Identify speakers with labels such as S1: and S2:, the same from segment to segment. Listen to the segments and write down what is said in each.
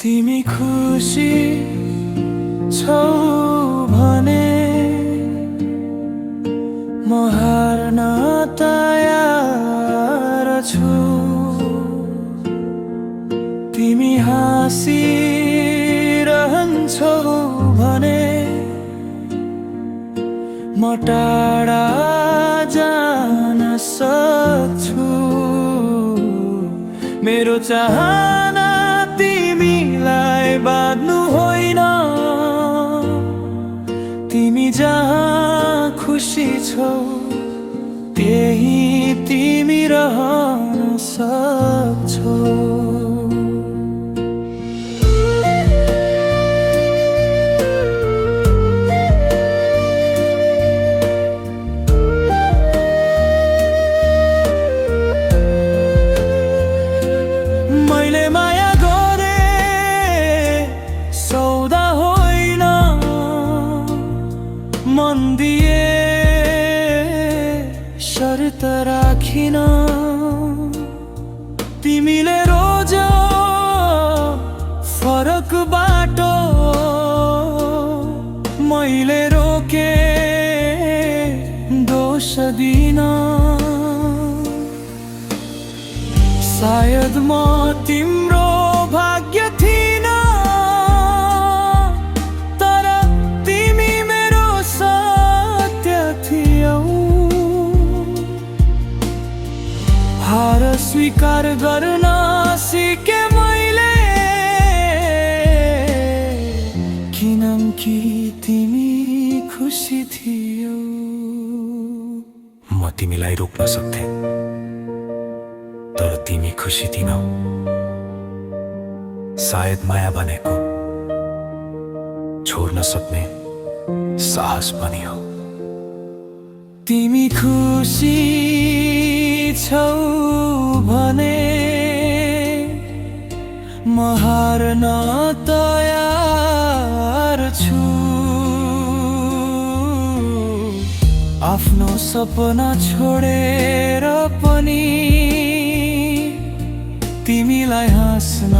S1: तिमी खुसी छौ भने म हार्न तयार छु। तिमी हाँसिरहन्छौ भने म टाढा जान सक्छु। मेरो चाहना तिमीलाई बाँध्नु होइन, तिमी जहाँ खुसी छौ त्यही तिमी रहन सक्छौ। मैले माया गरे सौदा होइन, मन दिए शर्त राखिन। तिमीले रोज्यौ फरक बाटो, मैले रोके दोष दिन। सायद म तिम्रो भाग्य थिइन, तर तिमी मेरो सत्य थियौ। हार स्वीकार गर्न सिके मैले, किनकि तिमी खुसी थियौ।
S2: म तिमीलाई रोक्न सक्थे, तर तिमी खुसी थिनौ। सायद माया भनेको छोड्न सक्ने साहस पनि हो।
S1: तिमी खुसी छौ भने म हार्न तयार छु। आफ्नो सपना छोडेर पनि तिमीलाई हाँस्न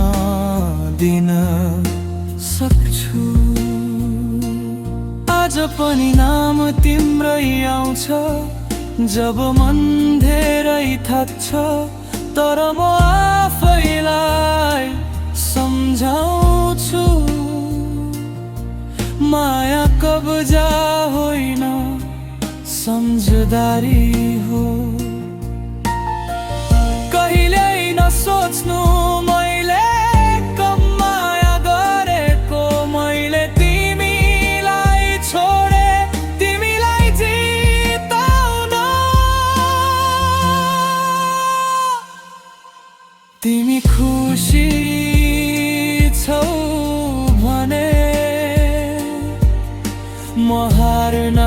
S1: दिन सक्छु। आज पनि नाम तिम्रै आउँछ जब मन धेरै थाक्छ, तर म आफैलाई सम्झाउँछु माया कब्जा होइन सम्झदारी हो। कहिल्यै नसोच्नु मैले कम माया गरेको, मैले तिमीलाई छोडे तिमीलाई जिताउन। तिमी खुसी छौ भने म हार्न